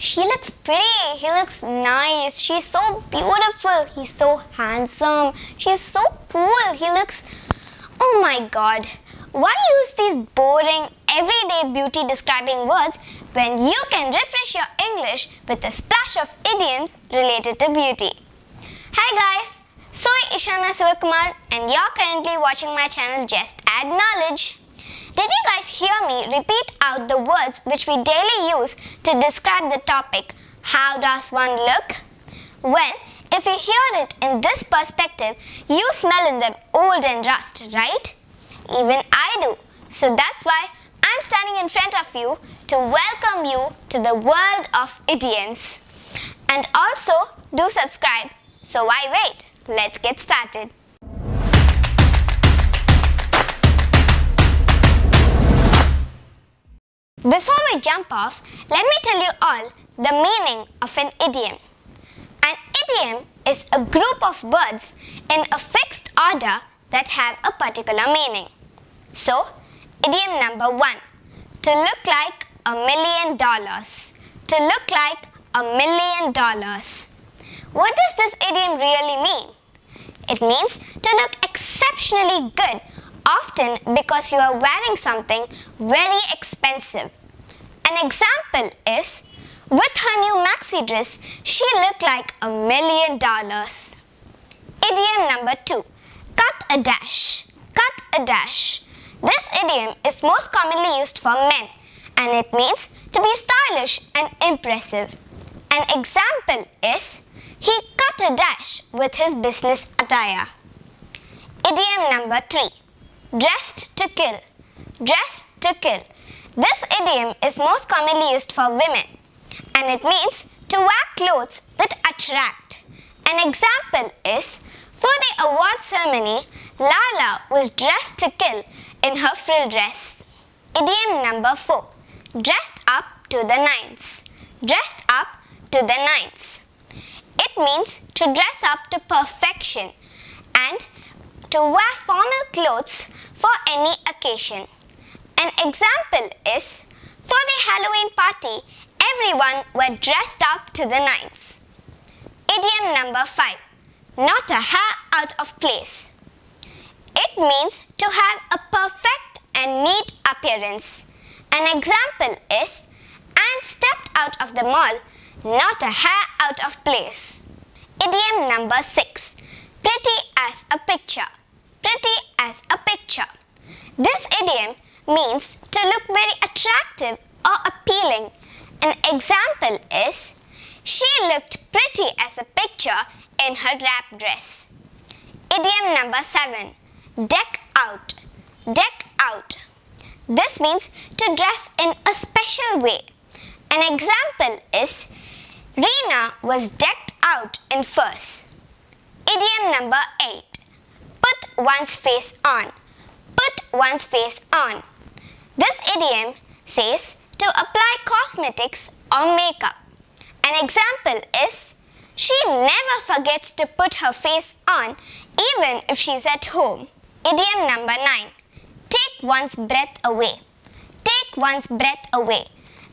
She looks pretty. He looks nice. She's so beautiful. He's so handsome. She's so cool. He looks... Oh my God. Why use these boring, everyday beauty describing words when you can refresh your English with a splash of idioms related to beauty? Hi guys. Soy isshanasivakumar and you're currently watching my channel Just Add Knowledge. Did you guys hear me repeat out the words which we daily use to describe the topic, how does one look? Well, if you hear it in this perspective, you smell in them old and rust, right? Even I do. So that's why I'm standing in front of you to welcome you to the world of idioms. And also, do subscribe. So why wait? Let's get started. Before we jump off, let me tell you all the meaning of an idiom. An idiom is a group of words in a fixed order that have a particular meaning. So, idiom number 1, to look like $1 million. To look like $1 million. What does this idiom really mean? It means to look exceptionally good, often because you are wearing something very expensive. An example is, with her new maxi dress, she looked like $1 million. Idiom number 2, cut a dash. Cut a dash. This idiom is most commonly used for men and it means to be stylish and impressive. An example is, he cut a dash with his business attire. Idiom number 3, dressed to kill. Dressed to kill. This idiom is most commonly used for women and it means to wear clothes that attract. An example is, for the award ceremony, Lala was dressed to kill in her frill dress. Idiom number 4, dressed up to the nines. Dressed up to the nines. It means to dress up to perfection and to wear formal clothes for any occasion. An example is, for the Halloween party, everyone were dressed up to the nines. Idiom number 5, not a hair out of place. It means to have a perfect and neat appearance. An example is, Anne stepped out of the mall, not a hair out of place. Idiom number 6, pretty as a picture. Pretty as a picture. This idiom means to look very attractive or appealing. An example is, she looked pretty as a picture in her wrap dress. Idiom number 7, deck out. Deck out. This means to dress in a special way. An example is, Reena was decked out in furs. Idiom number 8, put one's face on. Put one's face on. This idiom says to apply cosmetics or makeup. An example is, she never forgets to put her face on even if she's at home. Idiom number 9, take one's breath away. Take one's breath away.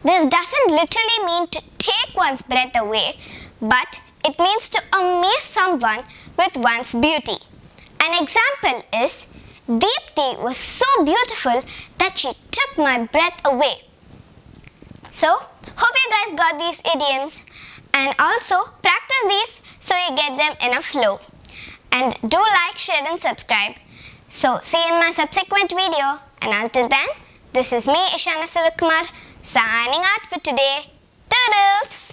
This doesn't literally mean to take one's breath away, but it means to amaze someone with one's beauty. An example is, Deepthi was so beautiful that she took my breath away. So, hope you guys got these idioms and also practice these so you get them in a flow. And do like, share and subscribe. So, see you in my subsequent video. And until then, this is me, isshanasivakumar, signing out for today. Toodles!